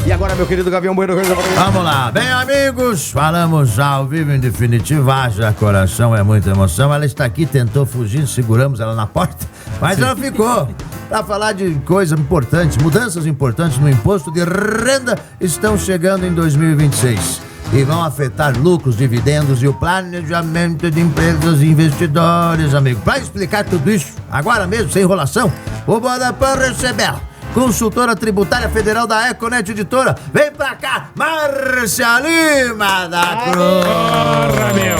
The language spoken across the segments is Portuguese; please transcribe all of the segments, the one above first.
E agora, meu querido Gavião Bueno. Vamos lá, bem amigos, falamos ao vivo em definitivo, haja coração, é muita emoção. Ela está aqui, tentou fugir, seguramos ela na porta, mas ela ficou. Para falar de coisas importantes, mudanças importantes no imposto de renda estão chegando em 2026 e vão afetar lucros, dividendos e o planejamento de empresas e investidores, amigo. Para explicar tudo isso, agora mesmo, sem enrolação, o Bodapan recebeu consultora tributária federal da Econet Editora. Vem pra cá, Márcia Lima da Cruz. Porra, meu.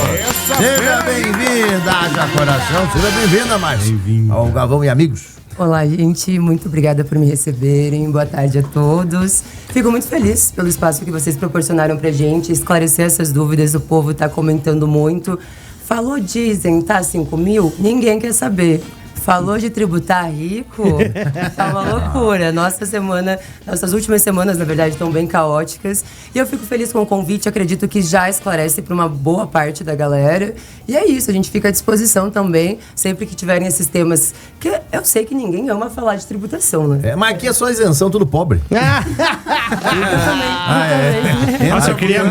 Seja bem-vinda, haja coração. Seja bem-vinda, Márcia. Bem-vinda. Ao Galvão e amigos. Olá, gente. Muito obrigada por me receberem. Boa tarde a todos. Fico muito feliz pelo espaço que vocês proporcionaram pra gente, esclarecer essas dúvidas. O povo tá comentando muito. Falou, dizem, tá 5 mil? Ninguém quer saber. Falou de tributar rico, tá uma loucura. Nossas últimas semanas, na verdade, estão bem caóticas. E eu fico feliz com o convite, acredito que já esclarece para uma boa parte da galera. E é isso, a gente fica à disposição também, sempre que tiverem esses temas, que eu sei que ninguém ama falar de tributação, né? Mas aqui é só isenção, tudo pobre. Nossa, eu queria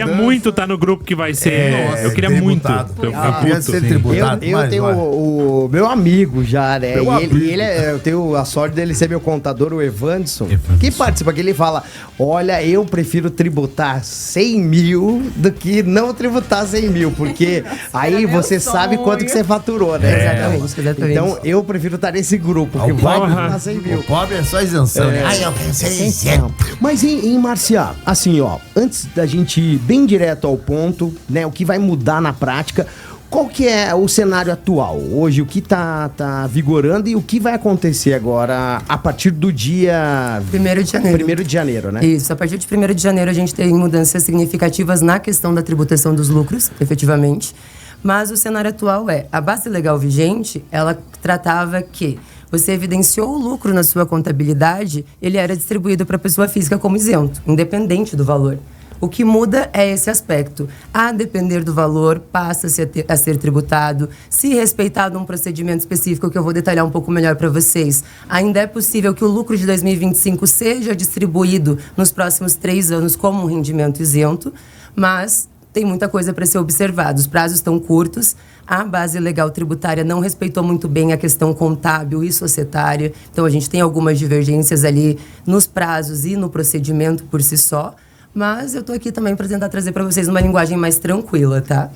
muito estar no grupo que vai ser. Eu queria muito. Eu ser tributado. Eu tenho o meu amigo já, né? Eu tenho a sorte dele ser meu contador, o Evanderson, que participa, que ele fala: olha, eu prefiro tributar 100 mil do que não tributar 100 mil, porque aí você sabe quanto que você faturou, né? Exatamente. Então eu prefiro estar nesse grupo, que vai tributar 100 mil. O pobre é só isenção, né? Eu pensei isento. Mas em Marcia, assim, ó, antes da gente ir bem direto ao ponto, né, o que vai mudar na prática, qual que é o cenário atual? Hoje, o que tá vigorando e o que vai acontecer agora a partir do dia... 1º de janeiro. 1º de janeiro, né? Isso, a partir de 1º de janeiro a gente tem mudanças significativas na questão da tributação dos lucros, efetivamente. Mas o cenário atual é, a base legal vigente, ela tratava que você evidenciou o lucro na sua contabilidade, ele era distribuído para a pessoa física como isento, independente do valor. O que muda é esse aspecto. A depender do valor, passa-se a ser tributado. Se respeitado um procedimento específico que eu vou detalhar um pouco melhor para vocês, ainda é possível que o lucro de 2025 seja distribuído nos próximos 3 anos como um rendimento isento, mas tem muita coisa para ser observada. Os prazos estão curtos, a base legal tributária não respeitou muito bem a questão contábil e societária, então a gente tem algumas divergências ali nos prazos e no procedimento por si só. Mas eu tô aqui também para tentar trazer para vocês uma linguagem mais tranquila, tá?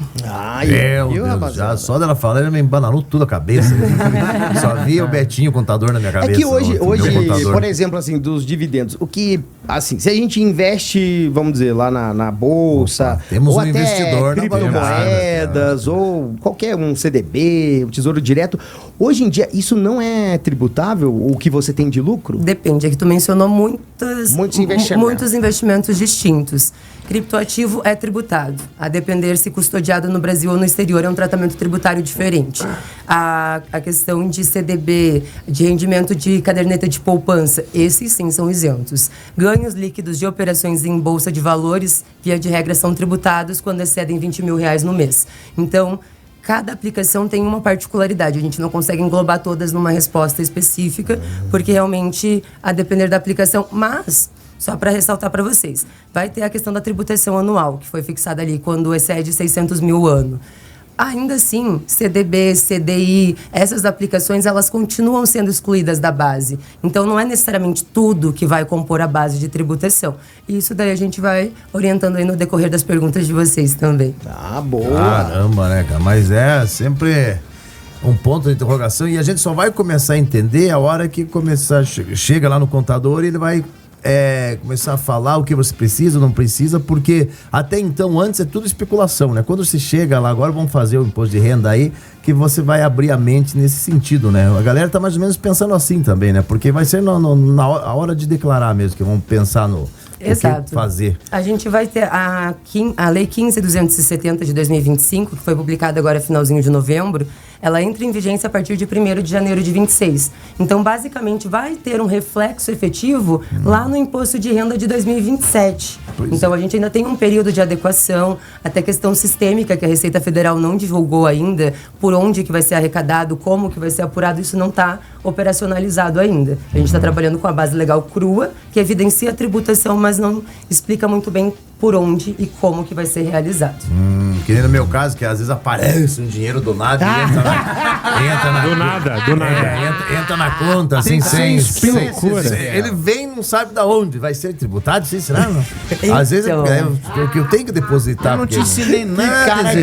Meu Deus, já só dela falando, me embananou tudo a cabeça. Só via o Betinho, o contador na minha cabeça. É que hoje por exemplo, assim, dos dividendos, o que, assim, se a gente investe, vamos dizer, lá na bolsa... Opa, temos ou um até investidor criptomoedas, ou qualquer um CDB, um tesouro direto, hoje em dia, isso não é tributável, o que você tem de lucro? Depende, é que tu mencionou muitos investimentos distintos. Criptoativo é tributado. A depender se custodiado no Brasil ou no exterior, é um tratamento tributário diferente. A questão de CDB, de rendimento de caderneta de poupança, esses sim são isentos. Ganhos líquidos de operações em bolsa de valores, via de regra, são tributados quando excedem R$20 mil no mês. Então, cada aplicação tem uma particularidade. A gente não consegue englobar todas numa resposta específica, porque realmente, a depender da aplicação, mas... Só para ressaltar para vocês, vai ter a questão da tributação anual, que foi fixada ali quando excede 600 mil ano. Ainda assim, CDB, CDI, essas aplicações, elas continuam sendo excluídas da base. Então, não é necessariamente tudo que vai compor a base de tributação. E isso daí a gente vai orientando aí no decorrer das perguntas de vocês também. Ah, boa! Caramba, né, cara? Mas é sempre um ponto de interrogação e a gente só vai começar a entender a hora que chega lá no contador e ele vai... começar a falar o que você precisa, não precisa, porque até então, antes é tudo especulação, né? Quando você chega lá, agora vamos fazer o imposto de renda aí, que você vai abrir a mente nesse sentido, né? A galera tá mais ou menos pensando assim também, né? Porque vai ser na hora de declarar mesmo, que vão pensar no Exato. que fazer. A gente vai ter a Lei 15.270 de 2025, que foi publicada agora finalzinho de novembro, ela entra em vigência a partir de 1º de janeiro de 26. Então, basicamente, vai ter um reflexo efetivo lá no imposto de renda de 2027. Então a gente ainda tem um período de adequação, até questão sistêmica que a Receita Federal não divulgou ainda, por onde que vai ser arrecadado, como que vai ser apurado, isso não está operacionalizado ainda. A gente está trabalhando com a base legal crua, que evidencia a tributação, mas não explica muito bem por onde e como que vai ser realizado. Que nem no meu caso, que às vezes aparece um dinheiro do nada e entra na conta, assim, sem loucura. Ele vem e não sabe da onde. Vai ser tributado, sim, será? Não? Às vezes o que eu tenho que depositar. Eu não te ensinei nada,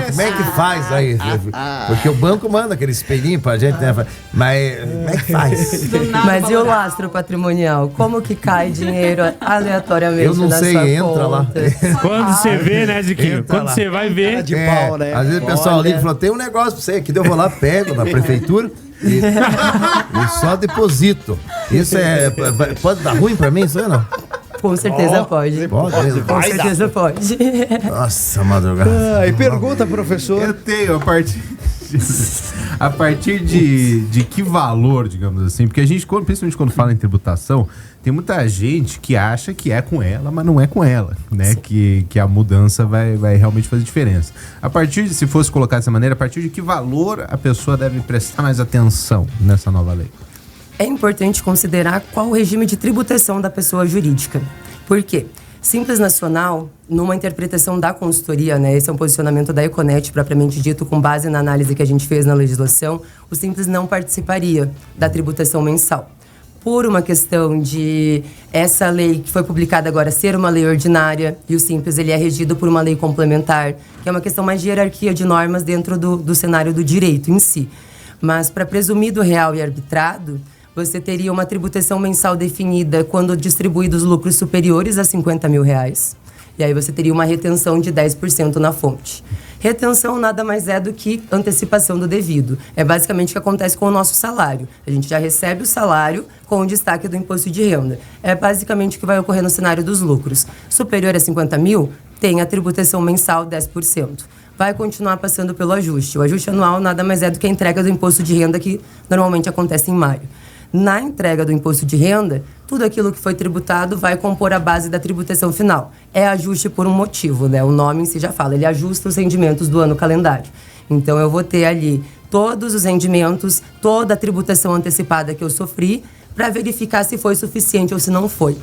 Como é que faz aí? Porque o banco manda aquele espelhinho pra gente, né? Mas como é que faz? Mas e o lastro patrimonial? Como que cai dinheiro aleatoriamente? Eu não sei, entra lá. Quando você vê, né, Ziquinho? Quando você vai ver. De pau, né? Às vezes o pessoal liga e fala: tem um negócio pra você aqui, eu vou lá, pego na prefeitura e só deposito. Isso pode dar ruim pra mim, isso aí não? Com certeza pode. Com certeza pode. Nossa, madrugada. E pergunta, professor. Eu tenho, a partir de que valor, digamos assim, porque a gente, principalmente quando fala em tributação, tem muita gente que acha que é com ela, mas não é com ela, né? Que a mudança vai realmente fazer diferença. Se fosse colocar dessa maneira, a partir de que valor a pessoa deve prestar mais atenção nessa nova lei? É importante considerar qual o regime de tributação da pessoa jurídica. Por quê? Simples Nacional, numa interpretação da consultoria, né, esse é um posicionamento da Econet, propriamente dito, com base na análise que a gente fez na legislação, o Simples não participaria da tributação mensal. Por uma questão de essa lei que foi publicada agora ser uma lei ordinária, e o Simples ele é regido por uma lei complementar, que é uma questão mais de hierarquia de normas dentro do cenário do direito em si. Mas para presumido real e arbitrado, você teria uma tributação mensal definida quando distribuídos lucros superiores a R$50 mil. E aí você teria uma retenção de 10% na fonte. Retenção nada mais é do que antecipação do devido. É basicamente o que acontece com o nosso salário. A gente já recebe o salário com o destaque do imposto de renda. É basicamente o que vai ocorrer no cenário dos lucros. Superior a 50 mil, tem a tributação mensal 10%. Vai continuar passando pelo ajuste. O ajuste anual nada mais é do que a entrega do imposto de renda, que normalmente acontece em maio. Na entrega do imposto de renda, tudo aquilo que foi tributado vai compor a base da tributação final. É ajuste por um motivo, né? O nome em si já fala, ele ajusta os rendimentos do ano calendário. Então, eu vou ter ali todos os rendimentos, toda a tributação antecipada que eu sofri, para verificar se foi suficiente ou se não foi.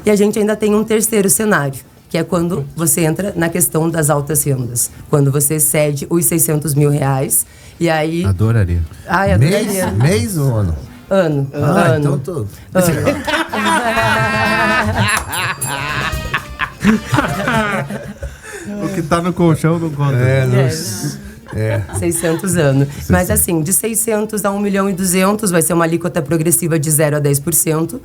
E a gente ainda tem um terceiro cenário, que é quando você entra na questão das altas rendas. Quando você excede os R$600 mil, e aí... Adoraria. Ai, adoraria. Mês ou ano? Ano. Então tudo. O que tá no colchão não conta. 600 anos. Mas assim, de 600 a 1.200.000 vai ser uma alíquota progressiva de 0 a 10%.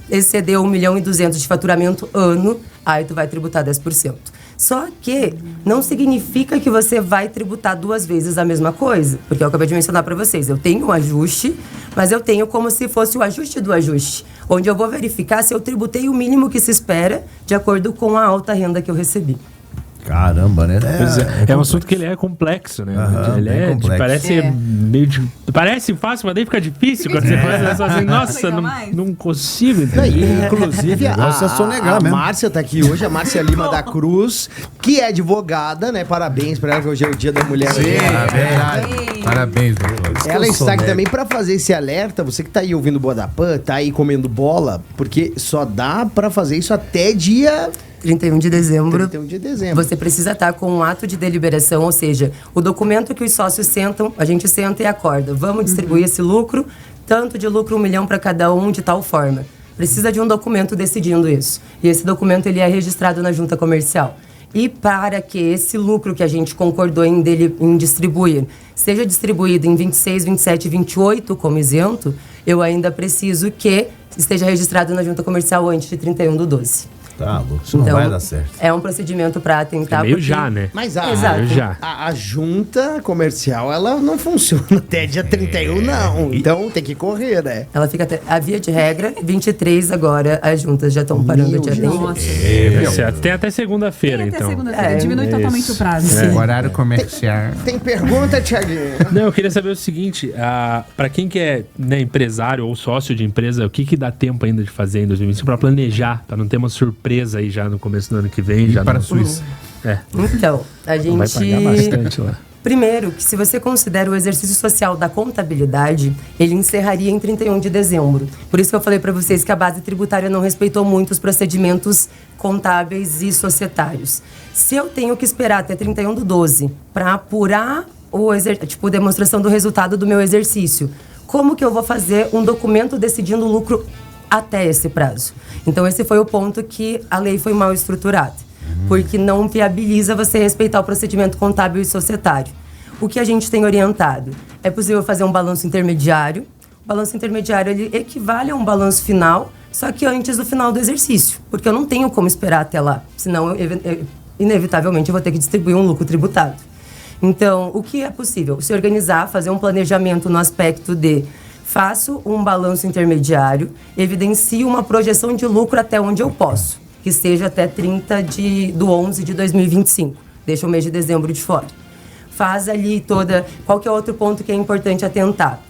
Excedeu 1.200.000 de faturamento ano, aí tu vai tributar 10%. Só que não significa que você vai tributar duas vezes a mesma coisa, porque eu acabei de mencionar para vocês, eu tenho um ajuste, mas eu tenho como se fosse o ajuste do ajuste, onde eu vou verificar se eu tributei o mínimo que se espera de acordo com a alta renda que eu recebi. Caramba, né? É um assunto que ele é complexo, né? Ele complexo. Parece meio parece fácil, mas daí fica difícil quando você faz assim, nossa, não consigo entender. Inclusive, a Márcia tá aqui hoje, a Márcia Lima da Cruz, que é advogada, né? Parabéns pra ela, que hoje é o Dia da Mulher. Parabéns, doutor. Ela está aqui também pra fazer esse alerta, você que tá aí ouvindo Boa da Pan, tá aí comendo bola, porque só dá pra fazer isso até dia... 31 de dezembro. 31 de dezembro. Você precisa estar com um ato de deliberação, ou seja, o documento que os sócios sentam, a gente senta e acorda. Vamos distribuir esse lucro, tanto de lucro 1 milhão para cada um, de tal forma. Precisa de um documento decidindo isso. E esse documento ele é registrado na junta comercial. E para que esse lucro que a gente concordou em distribuir seja distribuído em 26, 27 e 28 como isento, eu ainda preciso que esteja registrado na junta comercial antes de 31/12. Tá, isso não vai dar certo. É um procedimento para tentar... Meio já, né? Mas a junta comercial, ela não funciona até dia 31, não. Então tem que correr, né? Ela fica até... A via de regra, 23 agora, as juntas já estão parando de atender. Tem até segunda-feira, então. Até segunda-feira, diminui totalmente o prazo. Horário comercial. Tem pergunta, Thiaguinho? Não, eu queria saber o seguinte, para quem que é empresário ou sócio de empresa, o que dá tempo ainda de fazer em 2025 para planejar, para não ter uma surpresa presa aí já no começo do ano que vem. Já para a Suíça. Então, a gente... Vai pagar bastante lá. Primeiro, que se você considera o exercício social da contabilidade, ele encerraria em 31 de dezembro. Por isso que eu falei para vocês que a base tributária não respeitou muito os procedimentos contábeis e societários. Se eu tenho que esperar até 31/12 para apurar demonstração do resultado do meu exercício, como que eu vou fazer um documento decidindo o lucro até esse prazo? Então, esse foi o ponto que a lei foi mal estruturada. Porque não viabiliza você respeitar o procedimento contábil e societário. O que a gente tem orientado? É possível fazer um balanço intermediário. O balanço intermediário ele equivale a um balanço final, só que antes do final do exercício. Porque eu não tenho como esperar até lá, senão, inevitavelmente, eu vou ter que distribuir um lucro tributado. Então, o que é possível? Se organizar, fazer um planejamento no aspecto de faço um balanço intermediário, evidencio uma projeção de lucro até onde eu posso, que seja até 30/11 de 2025. Deixa o mês de dezembro de fora. Faz ali toda... Qual que é outro ponto que é importante atentar?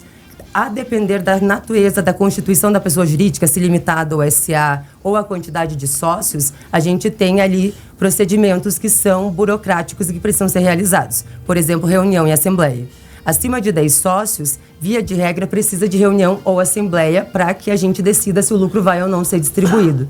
A depender da natureza da constituição da pessoa jurídica, se limitada ao SA ou a quantidade de sócios, a gente tem ali procedimentos que são burocráticos e que precisam ser realizados. Por exemplo, reunião e assembleia. Acima de 10 sócios, via de regra, precisa de reunião ou assembleia para que a gente decida se o lucro vai ou não ser distribuído.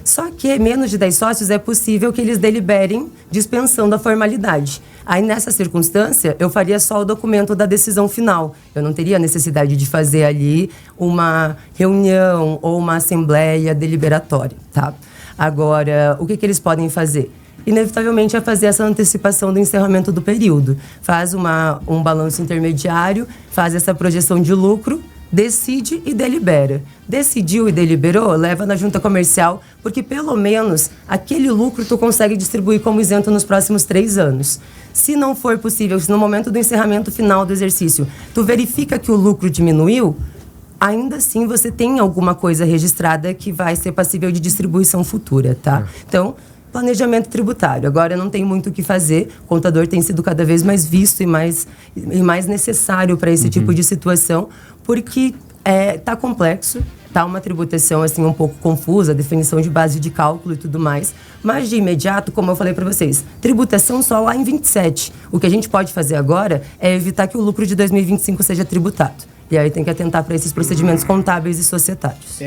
Só que menos de 10 sócios é possível que eles deliberem dispensando a formalidade. Aí, nessa circunstância, eu faria só o documento da decisão final. Eu não teria necessidade de fazer ali uma reunião ou uma assembleia deliberatória, tá? Agora, o que eles podem fazer? Inevitavelmente é fazer essa antecipação do encerramento do período. Faz um balanço intermediário, faz essa projeção de lucro, decide e delibera. Decidiu e deliberou, leva na junta comercial, porque pelo menos aquele lucro tu consegue distribuir como isento nos próximos 3 anos. Se não for possível, se no momento do encerramento final do exercício, tu verifica que o lucro diminuiu, ainda assim você tem alguma coisa registrada que vai ser passível de distribuição futura, tá? Então, planejamento tributário. Agora não tem muito o que fazer. O contador tem sido cada vez mais visto e mais necessário para esse tipo de situação, porque tá complexo, tá uma tributação assim um pouco confusa, definição de base de cálculo e tudo mais. Mas de imediato, como eu falei para vocês, tributação só lá em 27. O que a gente pode fazer agora é evitar que o lucro de 2025 seja tributado. E aí tem que atentar para esses procedimentos contábeis e societários.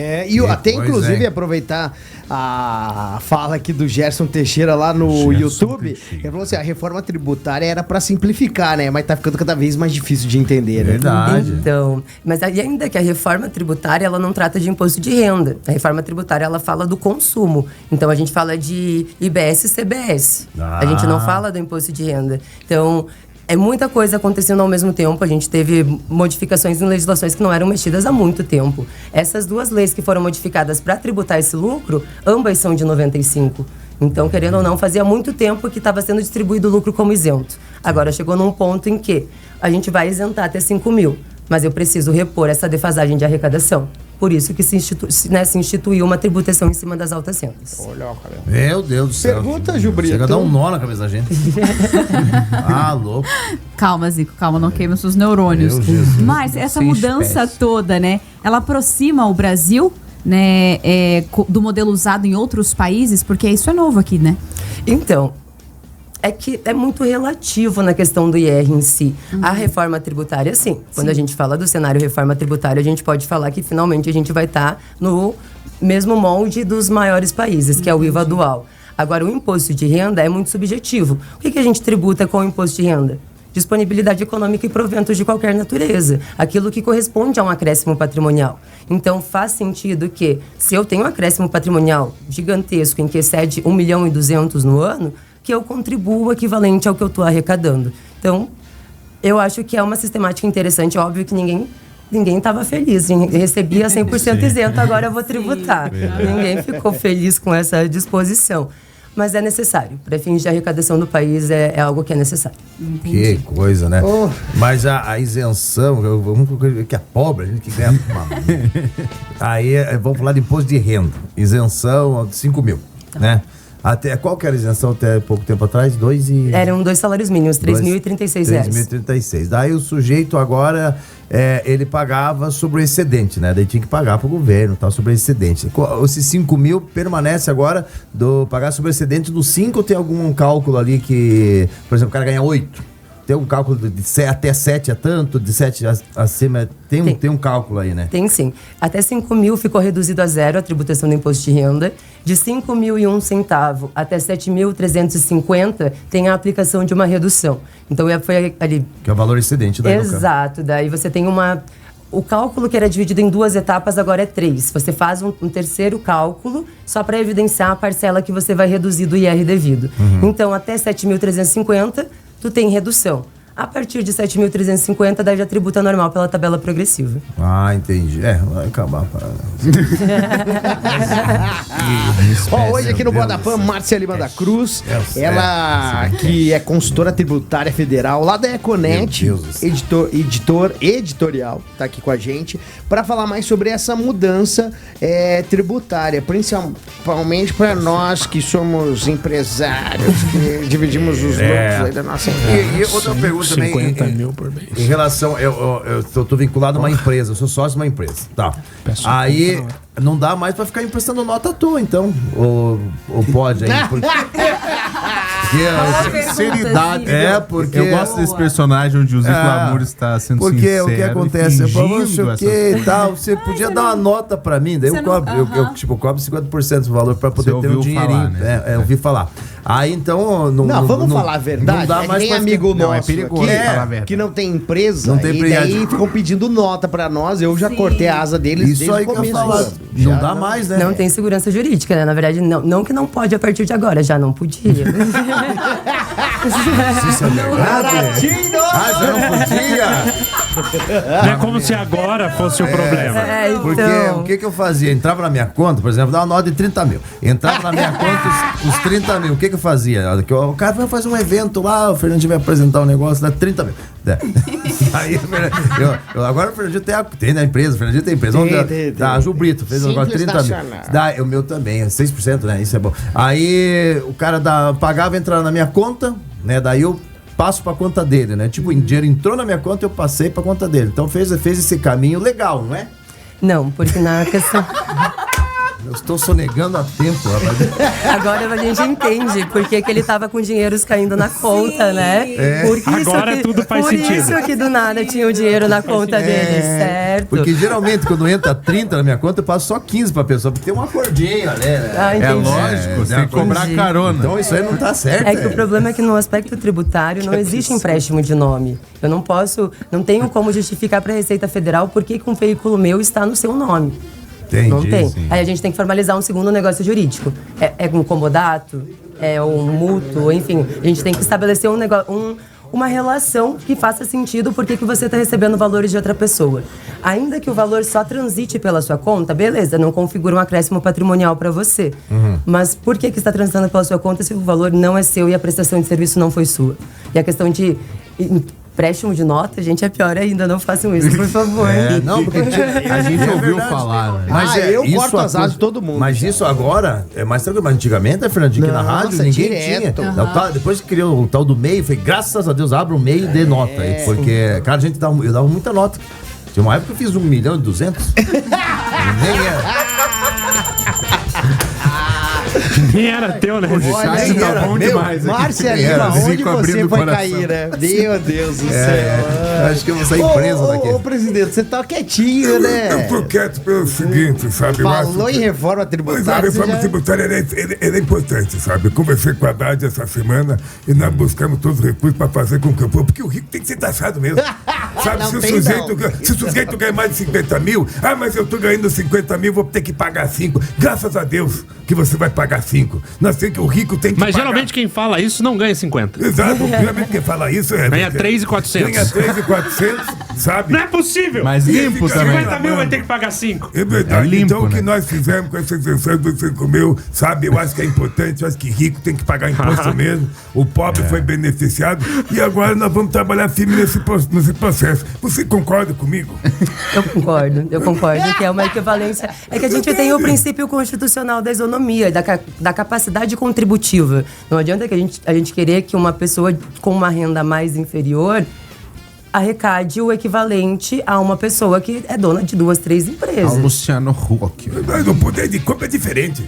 Até inclusive aproveitar a fala aqui do Gerson Teixeira lá no YouTube. Ele falou assim, a reforma tributária era para simplificar, né? Mas tá ficando cada vez mais difícil de entender, né? Verdade. Então, mas ainda que a reforma tributária, ela não trata de imposto de renda. A reforma tributária, ela fala do consumo. Então, a gente fala de IBS e CBS. A gente não fala do imposto de renda. Então, é muita coisa acontecendo ao mesmo tempo. A gente teve modificações em legislações que não eram mexidas há muito tempo. Essas 2 leis que foram modificadas para tributar esse lucro, ambas são de 95. Então, querendo ou não, fazia muito tempo que estava sendo distribuído o lucro como isento. Agora, chegou num ponto em que a gente vai isentar até 5 mil, mas eu preciso repor essa defasagem de arrecadação. Por isso que se instituiu uma tributação em cima das altas rendas. Olha, cara. Meu Deus do céu. Pergunta, Jubrito. Chega a dar um nó na cabeça da gente. Louco. Calma, Zico, calma, não queima seus neurônios. Mas essa mudança toda, né, ela aproxima o Brasil, né, do modelo usado em outros países, porque isso é novo aqui, né? Então, é que é muito relativo na questão do IR em si. A reforma tributária, sim. Quando a gente fala do cenário reforma tributária, a gente pode falar que finalmente a gente vai estar no mesmo molde dos maiores países, que é o IVA dual. Agora, o imposto de renda é muito subjetivo. O que a gente tributa com o imposto de renda? Disponibilidade econômica e proventos de qualquer natureza. Aquilo que corresponde a um acréscimo patrimonial. Então, faz sentido que, se eu tenho um acréscimo patrimonial gigantesco, em que excede 1.200.000 no ano, que eu contribuo o equivalente ao que eu estou arrecadando. Então, eu acho que é uma sistemática interessante. Óbvio que ninguém estava feliz. Recebia 100% isento, agora eu vou tributar. Ninguém ficou feliz com essa disposição. Mas é necessário. Para fins de arrecadação do país, é algo que é necessário. Que coisa, né? Mas a isenção, vamos que é pobre, a gente que ganha aí vamos falar de imposto de renda. Isenção de 5 mil, né? Até, qual que era a isenção até pouco tempo atrás? Eram 2 salários mínimos, R$3.036. R$3.036. Daí o sujeito agora, ele pagava sobre o excedente, né? Daí tinha que pagar pro governo, tal, sobre o excedente. Esses 5 mil permanece agora pagar sobre o excedente dos 5, ou tem algum cálculo ali que, por exemplo, o cara ganha 8? Tem um cálculo até 7 é tanto, de 7 acima, tem um cálculo aí, né? Tem sim. Até 5 mil ficou reduzido a zero a tributação do imposto de renda. De 5.001 até 7.350 tem a aplicação de uma redução. Então foi ali... Que é o valor excedente da Exato. Daí você tem o cálculo que era dividido em 2 etapas, agora é 3. Você faz um terceiro cálculo só para evidenciar a parcela que você vai reduzir do IR devido. Então, até 7.350, tu tem redução. A partir de 7.350, daí já tributa normal pela tabela progressiva. Ah, entendi. Vai acabar. Hoje aqui no Guadapã, Márcia Lima da Cruz, ela que é consultora tributária federal lá da Econet, editorial, tá aqui com a gente, para falar mais sobre essa mudança tributária, principalmente para nós que somos empresários, que dividimos os lucros aí da nossa empresa. E outra pergunta também, 50 mil por mês. Em relação, eu tô vinculado a uma empresa, eu sou sócio de uma empresa, tá? Aí não dá mais pra ficar emprestando nota à toa, então, ou pode aí, porque... Sinceridade. Porque... Eu gosto desse personagem onde o Zico Lamour está sendo porque sincero. Porque o que acontece? O que e tal, você podia dar uma nota pra mim, daí eu cobro, eu cobro 50% do valor pra poder ter um dinheirinho. Falar, né? Eu ouvi falar. Aí então... Vamos falar a verdade. Não dá mais tem amigo nosso é perigoso aqui, falar a verdade. que não tem empresa, não tem e daí ficam pedindo nota pra nós. Eu já cortei a asa deles Isso desde aí o que eu começo. falar. Não dá mais, né? Não tem segurança jurídica, né? Na verdade, não que não pode a partir de agora, já não podia. Isso é verdade? Já não podia? Não é como se agora fosse o problema. Então... Porque o que eu fazia? Entrava na minha conta, por exemplo, dava uma nota de 30 mil. Entrava na minha conta os 30 mil. O que eu fazia? O cara vai fazer um evento lá, o Fernandinho vai apresentar um negócio, dá 30 mil. Aí, agora o Fernandinho tem na empresa, o Fernandinho tem empresa. A Ju Brito fez agora 30 mil. O meu também, é 6%, né? Isso é bom. Aí o cara pagava, entrava na minha conta, né? Daí eu passo pra conta dele, né? Tipo, o dinheiro entrou na minha conta, eu passei pra conta dele. Então fez esse caminho legal, não é? Não, porque na questão... Eu estou sonegando há tempo, rapaz. Agora a gente entende porque que ele tava com dinheiros caindo na conta, né? Agora tudo faz sentido. Por isso que do nada tinha o dinheiro na conta dele, certo? Porque geralmente quando entra 30 na minha conta, eu passo só 15 pra pessoa, porque tem um acordinho, né? É lógico, você tem que cobrar carona. Então isso aí não tá certo. É que o problema é que no aspecto tributário não existe empréstimo de nome. Eu não tenho como justificar pra Receita Federal por que um veículo meu está no seu nome. Entendi, não tem. Sim. Aí a gente tem que formalizar um segundo negócio jurídico. É um comodato, é um mútuo, enfim. A gente tem que estabelecer uma relação que faça sentido porque que você está recebendo valores de outra pessoa. Ainda que o valor só transite pela sua conta, beleza, não configura um acréscimo patrimonial para você. Mas por que está transitando pela sua conta se o valor não é seu e a prestação de serviço não foi sua? E a questão de... empréstimo de nota, gente, é pior ainda. Não façam isso, por favor. Não, porque a gente ouviu falar, né? Mas eu corto as asas de todo mundo. Mas isso agora é mais tranquilo. Mas antigamente, Fernandinho, aqui na rádio, ninguém direto. tinha. Depois que criou o tal do MEI, foi graças a Deus, abre o MEI de nota. Porque, cara, eu dava muita nota. Tinha uma época que eu fiz 1.200.000. Nem era. Nem era teu, né? Olha, tá bom demais. Márcia Lima, onde você vai cair, né? Meu Deus do céu. Acho que eu vou sair preso daqui. Ô, presidente, você tá quietinho, né? Eu tô quieto pelo seguinte, sabe? Falou em reforma tributária. Mas a reforma tributária é importante, sabe? Eu conversei com a Haddad essa semana e nós buscamos todos os recursos para fazer com que eu for, porque o rico tem que ser taxado mesmo. Sabe, se o sujeito ganha mais de 50 mil, mas eu tô ganhando 50 mil, vou ter que pagar 5. Graças a Deus que você vai pagar 5. Nós temos que o rico tem que Mas pagar. geralmente quem fala isso não ganha 50. Exato, geralmente quem fala isso ganha 3.400. Ganha 3.400. 400, sabe? Não é possível! Mas limpo também. 50 mil vai ter que pagar 5. É verdade. É limpo, então, o que né? nós fizemos com essa isenção que você comeu, sabe? Eu acho que é importante, eu acho que rico tem que pagar imposto mesmo. O pobre foi beneficiado. E agora nós vamos trabalhar firme nesse processo. Você concorda comigo? Eu concordo que é uma equivalência. É que a gente tem o princípio constitucional da isonomia, da capacidade contributiva. Não adianta que a gente querer que uma pessoa com uma renda mais inferior arrecade o equivalente a uma pessoa que é dona de 2, 3 empresas. Ao Luciano Huck. Mas o poder de compra é diferente,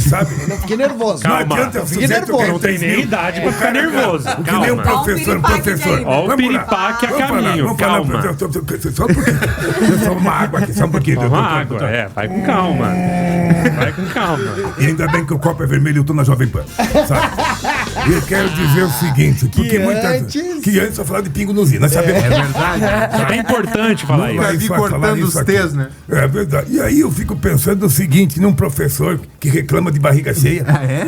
sabe? Não fiquei nervoso. Calma. Não adianta o Fiquei sujeito nervoso. ganhar Não tem 3 nem mil. idade pra ficar nervoso. Que nem um Calma. professor. Ó o Vamos lá. piripaque a Vamos falar, caminho, vamos falar, calma. Só um pouquinho. Só uma água aqui, só um pouquinho. Toma água, vai com calma. Vai com calma. E ainda bem que o copo é vermelho e eu tô na Jovem Pan, sabe? E eu quero dizer o seguinte, porque que antes só falava de pingo no zino, nós sabemos. É verdade. É importante falar Nunca isso. vi só cortando falar os isso aqui. T's, né? É verdade. E aí eu fico pensando o seguinte, num professor que reclama de barriga cheia,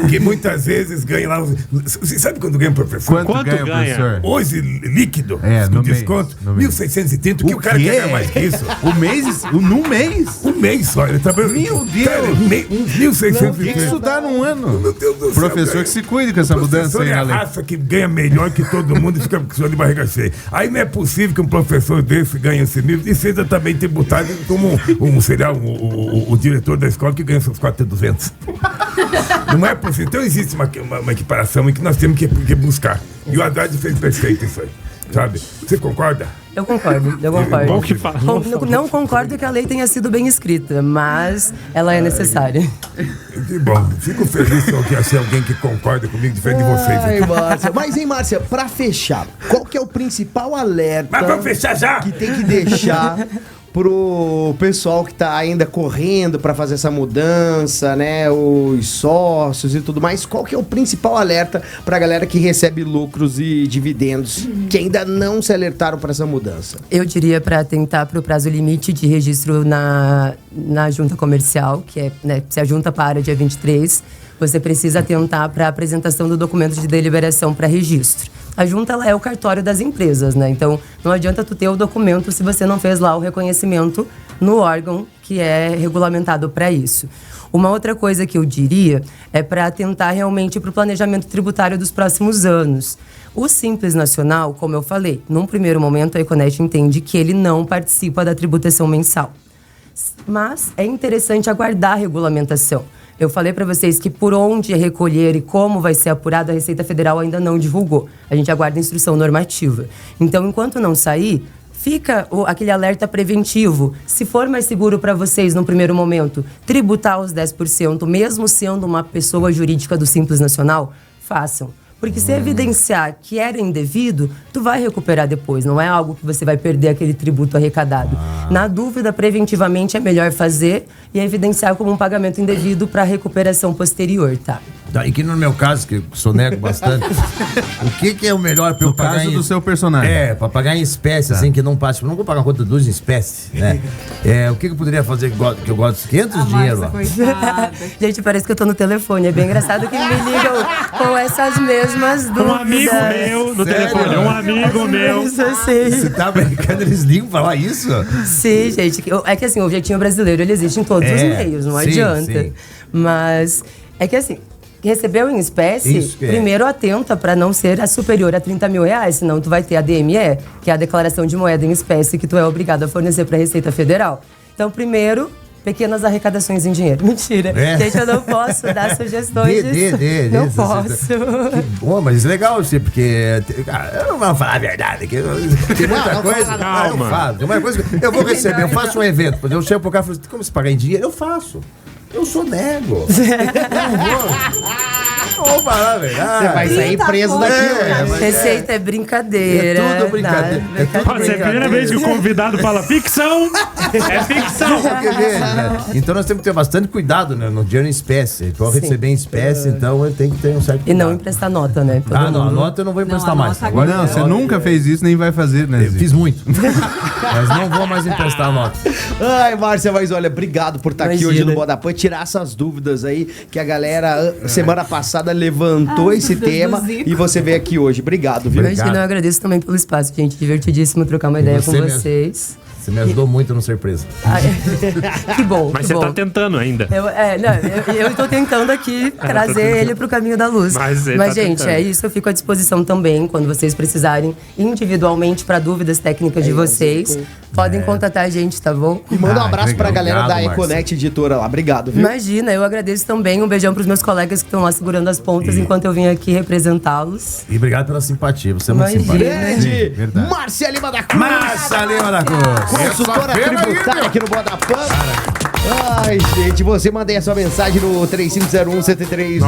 que muitas vezes ganha lá... Você sabe quando ganha um professor? Quanto ganha, ganha? professor? Hoje, líquido, no com mês, desconto, no mês. 1.630, que o cara quê? quer ganhar mais que isso. O mês? Num mês? Um mês só, ele tá... Meu Deus! Cara, uns O que 1.630. isso dá num ano? Meu Deus do céu, Professor cara. que se cuide com essa mudança Professor aí, é a Ale. raça que ganha melhor que todo mundo e fica com sua de barriga cheia. Aí não é possível que um professor desse ganhe esse nível e seja também tributado como o diretor da escola que ganha seus 4.200. Não é possível. Então existe uma equiparação em que nós temos que buscar. E o Haddad fez perfeito isso aí. Sabe? Você concorda? Eu concordo. Bom que fala. Não concordo que a lei tenha sido bem escrita, mas ela é necessária. Que bom. Fico feliz que achei alguém que concorda comigo, diferente de vocês. Ai, Márcia. Mas, hein, Márcia, pra fechar, qual que é o principal alerta Mas vamos fechar já! que tem que deixar pro pessoal que tá ainda correndo pra fazer essa mudança, né? Os sócios e tudo mais. Qual que é o principal alerta pra galera que recebe lucros e dividendos que ainda não se alertaram pra essa mudança? Eu diria para atentar para o prazo limite de registro na junta comercial, que é, né, se a junta para dia 23, você precisa atentar para a apresentação do documento de deliberação para registro. A junta ela é o cartório das empresas, né? Então, não adianta tu ter o documento se você não fez lá o reconhecimento no órgão que é regulamentado para isso. Uma outra coisa que eu diria é para atentar realmente para o planejamento tributário dos próximos anos. O Simples Nacional, como eu falei, num primeiro momento a Econet entende que ele não participa da tributação mensal. Mas é interessante aguardar a regulamentação. Eu falei para vocês que por onde recolher e como vai ser apurado, a Receita Federal ainda não divulgou. A gente aguarda a instrução normativa. Então, enquanto não sair, fica aquele alerta preventivo. Se for mais seguro para vocês, no primeiro momento, tributar os 10%, mesmo sendo uma pessoa jurídica do Simples Nacional, façam. Porque se evidenciar que era indevido, tu vai recuperar depois. Não é algo que você vai perder aquele tributo arrecadado. Na dúvida, preventivamente é melhor fazer e evidenciar como um pagamento indevido para recuperação posterior, tá? Tá, e que no meu caso, que eu sonego bastante, o que é o melhor pra eu No pagar caso do seu personagem. É, pra pagar em espécie, assim, que não passe. Não vou pagar conta de luz em espécie, né? O que eu poderia fazer que eu gosto? 500 dinheiro lá. Gente, parece que eu tô no telefone. É bem engraçado que me ligam com essas mesmas dúvidas. Um amigo meu no telefone, um amigo meu. Isso, sim. Você tá brincando? Eles ligam pra falar isso? Sim, gente. É que assim, o jeitinho brasileiro, ele existe em todos os meios, não sim, adianta. sim. Mas é que assim, recebeu em espécie, Isso que é. primeiro atenta para não ser a superior a 30 mil reais, senão tu vai ter a DME, que é a declaração de moeda em espécie que tu é obrigado a fornecer para a Receita Federal. Então, primeiro, pequenas arrecadações em dinheiro. Mentira. Gente, eu não posso dar sugestões disso. Não posso. Bom, mas legal, assim, porque... eu não vou falar a verdade, que tem muita coisa... Calma. Eu faço. Tem uma coisa que eu vou receber, eu faço um evento, por exemplo, eu chego pro cara e falo assim, como se pagar em dinheiro? Eu faço. Eu sou nego. Não vou falar a verdade. Você vai sair preso daqui. Receita é brincadeira. É tudo brincadeira. Nada, Pode ser a primeira vez que o convidado fala ficção. É ficção. Porque veja, né? Então nós temos que ter bastante cuidado, né, no dinheiro em espécie. Para receber em espécie, então tem que ter um certo E cuidado. não emprestar nota, né? Ah, não, a nota eu não vou emprestar a mais. nota Agora, Não, você nunca fez isso, nem vai fazer, né? eu fiz muito. Mas não vou mais emprestar a nota. Ai, Márcia, mas olha, obrigado por estar aqui Imagina. hoje no Boa da Pan, tirar essas dúvidas aí que a galera semana passada passada levantou esse tema e você veio aqui hoje. Obrigado, viu? Imagina, eu agradeço também pelo espaço, gente. Divertidíssimo trocar uma ideia com vocês. Você me ajudou muito no surpresa. Que bom. Mas você tá tentando ainda. Eu estou tentando aqui trazer ele pro caminho da luz. Mas gente, tentando. É isso. Eu fico à disposição também quando vocês precisarem individualmente para dúvidas técnicas de vocês. Podem contatar a gente, tá bom? E manda um abraço pra galera da Econect Editora lá. Obrigado, viu? Imagina, eu agradeço também. Um beijão pros meus colegas que estão lá segurando as pontas enquanto eu vim aqui representá-los. E obrigado pela simpatia. Você é muito simpático. Grande Márcia Lima da Cruz. Márcia Lima da Cruz. Consultora tributária aqui no Boda Pan. Ai, gente, você manda aí a sua mensagem no 3501-73.